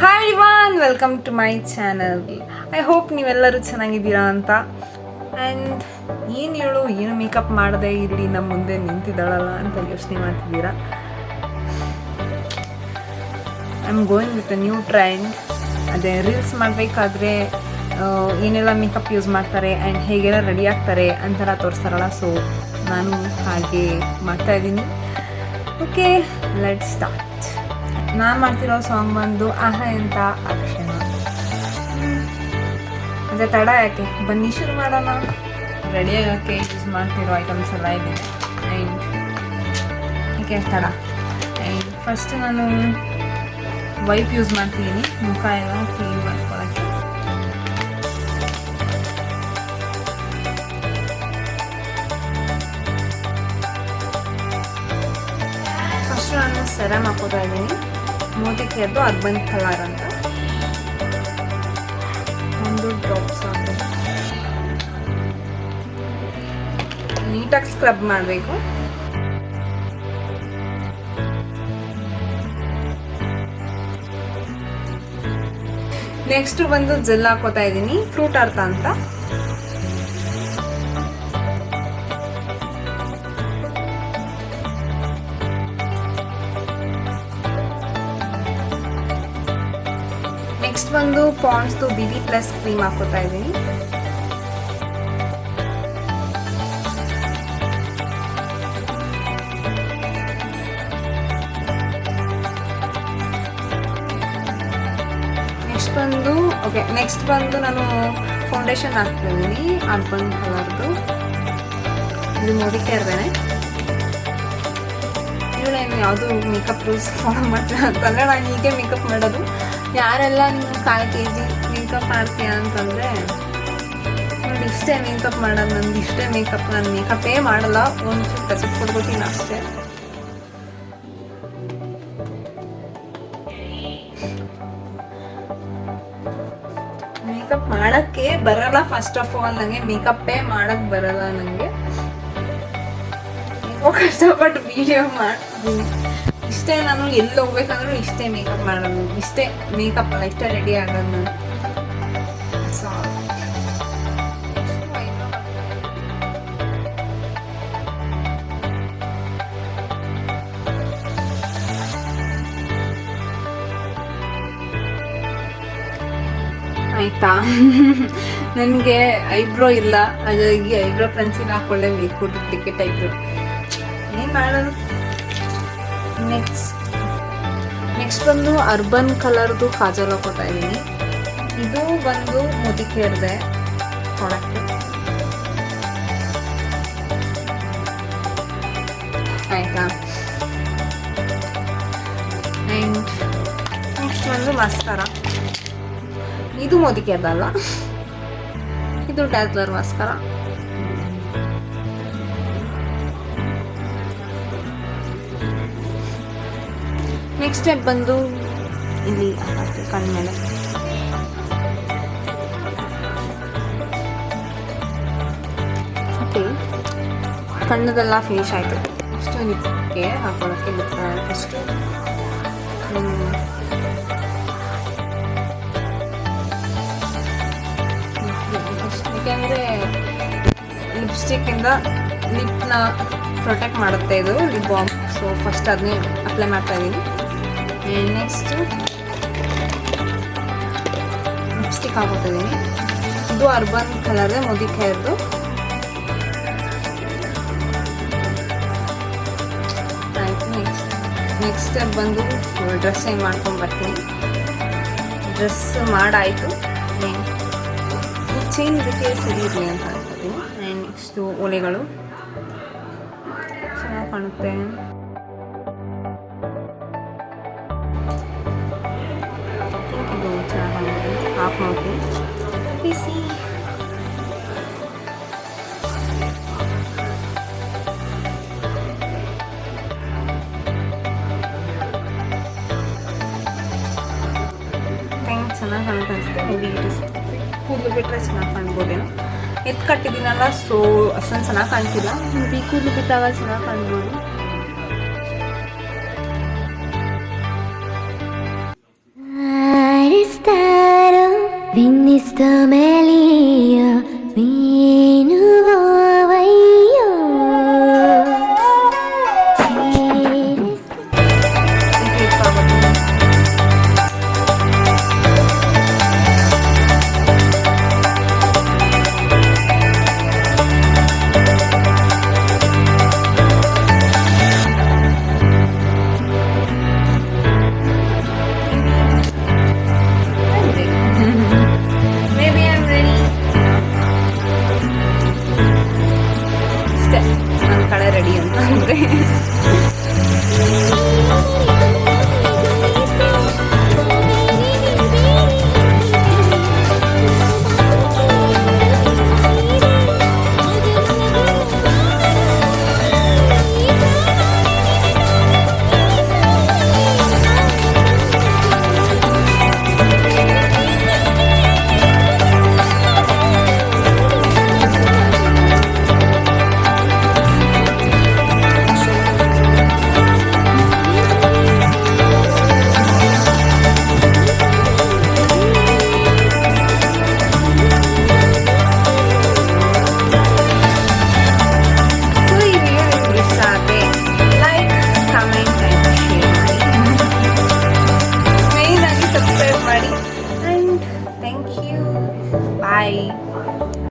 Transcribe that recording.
Hi everyone, welcome to my channel. I hope ನೀವೆಲ್ಲರೂ ಚೆನ್ನಾಗಿದ್ದೀರಾ ಅಂತ. ಆ್ಯಂಡ್ ಏನು ಮೇಕಪ್ ಮಾಡದೆ ಇಲ್ಲಿ ನಮ್ಮ ಮುಂದೆ ನಿಂತಿದ್ದಾಳಲ್ಲ ಅಂತ ಯೋಚನೆ ಮಾಡ್ತಿದ್ದೀರಾ. I am going with a new trend. ಅದೇ ರೀಲ್ಸ್ ಮಾಡಬೇಕಾದ್ರೆ ಏನೆಲ್ಲ ಮೇಕಪ್ ಯೂಸ್ ಮಾಡ್ತಾರೆ ಆ್ಯಂಡ್ ಹೇಗೆಲ್ಲ ರೆಡಿ ಆಗ್ತಾರೆ ಅಂತೆಲ್ಲ ತೋರಿಸ್ತಾರಲ್ಲ, ಸೊ ನಾನು ಹಾಗೆ ಮಾಡ್ತಾಯಿದ್ದೀನಿ. Okay, let's start. ನಾನು ಮಾಡ್ತಿರೋ ಸಾಂಗ್ ಬಂದು ಆಹಾ ಎಂತ ಅಕ್ಷಣ. ಅದೇ ತಡ ಯಾಕೆ, ಬನ್ನಿ ಶುರು ಮಾಡೋಣ. ರೆಡಿ ಆಗೋಕ್ಕೆ ಯೂಸ್ ಮಾಡ್ತಿರೋ ಐಟಮ್ಸ್ ಎಲ್ಲ ಇದೆ. ಆ್ಯಂಡ್ ಓಕೆ, ತಡ. ಆ್ಯಂಡ್ ಫಸ್ಟ್ ನಾನು ವೈಪ್ ಯೂಸ್ ಮಾಡ್ತಿದ್ದೀನಿ ಮುಖ ಎಲ್ಲ ಕ್ಲೀನ್ ಮಾಡ್ಕೊಳ್ಳೋಕ್ಕೆ. ಫಸ್ಟ್ ನಾನು ಸೆರಮ್ ಹಾಕೋತಾ ಇದ್ದೀನಿ. ಮೋದಿಕೆಯದ್ದು ಅರ್ಬನ್ ಕಲರ್ ಅಂತ ಒಂದು ಡ್ರಾಪ್ಸ್ ಹಾಕಿ ನೀಟಾಗಿ ಸ್ಕ್ರಬ್ ಮಾಡಬೇಕು. ನೆಕ್ಸ್ಟ್ ಬಂದು ಜೆಲ್ ಹಾಕೋತಾ ಇದ್ದೀನಿ, ಫ್ರೂಟ್ ಅರ್ಥ ಅಂತ. ನೆಕ್ಸ್ಟ್ ಬಂದು ಪಾಂಡ್ಸ್ದು BB ಪ್ಲಸ್ ಕ್ರೀಮ್ ಹಾಕೋತಾ ಇದ್ದೀನಿ. ನೆಕ್ಸ್ಟ್ ಬಂದು ನಾನು ಫೌಂಡೇಶನ್ ಹಾಕ್ತಿದ್ದೀನಿ ಅರ್ಬನ್ ಕಲರ್ದು. ಇದು ಮೋದಿಕೆಯರ್ದೇನೆ. ಇವಳೇನು ಯಾವುದು ಮೇಕಪ್ ರೂಲ್ಸ್ ಫಾಲೋ ಮಾಡ್ತೀನಿ ಅಂತಂದರೆ ನಾನು ಹೀಗೆ ಮೇಕಪ್ ಮಾಡೋದು. ಯಾರೆಲ್ಲ ನೀವು 1/4 kg ಮೇಕಪ್ ಮಾಡ್ತೀಯ ಅಂತಂದರೆ ನೋಡಿ, ಇಷ್ಟೇ ಮೇಕಪ್ ಮಾಡೋದು, ನಂದು ಇಷ್ಟೇ ಮೇಕಪ್. ನಾನು ಮೇಕಪ್ಪೇ ಮಾಡಲ್ಲ, ಒಂಚೂರು ಟಚಪ್ ಕೊಡ್ಬೋತೀನಿ ಅಷ್ಟೇ. ಮೇಕಪ್ ಮಾಡೋಕ್ಕೆ ಬರಲ್ಲ. ಫಸ್ಟ್ ಆಫ್ ಆಲ್ ನನಗೆ ಮೇಕಪ್ಪೇ ಮಾಡೋಕ್ಕೆ ಬರಲ್ಲ. ನನಗೆ ಕಷ್ಟಪಟ್ಟು ವಿಡಿಯೋ ಮಾಡ್ತೀನಿ. ಇಷ್ಟೇ, ನಾನು ಎಲ್ಲಿ ಹೋಗ್ಬೇಕಂದ್ರೂ ಇಷ್ಟೇ ಮೇಕಪ್ ಮಾಡೋದು, ಇಷ್ಟೇ ಮೇಕಪ್ ಅಲ್ಲ, ಇಷ್ಟೇ ರೆಡಿ ಆಗೋದು ನಾನು. ಆಯಿತಾ? ನನಗೆ ಐಬ್ರೋ ಇಲ್ಲ, ಹಾಗಾಗಿ ಐಬ್ರೋ ಪೆನ್ಸಿಲ್ ಹಾಕೊಳ್ಳೇಬೇಕು, ಡೂಪ್ಲಿಕೇಟ್ ಐಬ್ರೋ. ಏನು ಮಾಡೋದು? ನೆಕ್ಸ್ಟ್ ಬಂದು ಅರ್ಬನ್ ಕಲರ್ದು ಕಾಜಲ್ ಹಾಕೋತಾ ಇದ್ದೀನಿ. ಇದು ಬಂದು ಮೋದಿಕೆಯರ್ದೆ ಪ್ರಾಡಕ್ಟ್. ಆಯಿತಾ? ಆ್ಯಂಡ್ ನೆಕ್ಸ್ಟ್ ಬಂದು ಮಸ್ಕಾರ. ಇದು ಮೋದಿಕೆಯರ್ದಲ್ಲ, ಇದು ಡ್ಯಾಸ್ಲರ್ ಮಸ್ಕಾರ. ನೆಕ್ಸ್ಟ್ ಸ್ಟೆಪ್ ಬಂದು ಇಲ್ಲಿ ಕಣ್ಮೇಲೆ ಓಕೆ, ಕಣ್ಣದೆಲ್ಲ ಫಿನಿಶ್ ಆಯಿತು. ಅಷ್ಟು ಲಿಪ್ಗೆ ಹಾಕೊಳ್ಳೋಕ್ಕೆ ಫಸ್ಟು ಯಾಕೆಂದರೆ ಲಿಪ್ಸ್ಟಿಕ್ಕಿಂದ ಲಿಪ್ನ ಪ್ರೊಟೆಕ್ಟ್ ಮಾಡುತ್ತೆ ಇದು ಲಿಪ್ ಬಾಮ್. ಸೊ ಫಸ್ಟ್ ಅದನ್ನೇ ಅಪ್ಲೈ ಮಾಡ್ತಾ ಇದ್ದೀನಿ. ನೆಕ್ಸ್ಟು ಲಿಪ್ಸ್ಟಿಕ್ ಹಾಕೋತಾ ಇದ್ದೀನಿ. ಇದು ಅರ್ಬನ್ ಕಲರ್ದೆ ಮೋದಿಕೆಯರ್ದು. ಆಯಿತು. ನೆಕ್ಸ್ಟ್ ಸ್ಟೆಪ್ ಬಂದು ಡ್ರೆಸ್ ಹೆಂಗೆ ಮಾಡ್ಕೊಂಡು ಬರ್ತೀನಿ. ಡ್ರೆಸ್ ಮಾಡಾಯಿತು. ಚೈನ್ ಇದಕ್ಕೆ ಸರಿ ಇರಲಿ ಅಂತ ಅನ್ಕೋತೀನಿ. ನೆಕ್ಸ್ಟು ಓಲೆಗಳು ಚೆನ್ನಾಗಿ ಕಾಣುತ್ತೆ. ಇದು ಚೆನ್ನಾಗಿ ಕಾಣುತ್ತೆ. ಹಾಫ್ ಮಾಡ್ತೀನಿ ಬಿಸಿ. ಚೆನ್ನಾಗಿ ಕಾಣುತ್ತೆ ಅನಿಸುತ್ತೆ. ಮೇಬಿ ಕೂದಲು ಬಿಟ್ಟರೆ ಚೆನ್ನಾಗಿ ಕಾಣ್ಬೋದೇನೋ. ಎತ್ತು ಕಟ್ಟಿದ್ದೀನಲ್ಲ, ಸೊ ಅಷ್ಟೊಂದು ಚೆನ್ನಾಗಿ ಕಾಣ್ತಿಲ್ಲ. ಮೇಬಿ ಕೂದಲು ಬಿಟ್ಟಾಗ ಚೆನ್ನಾಗಿ ಕಾಣ್ಬೋದು. Vinni sta melia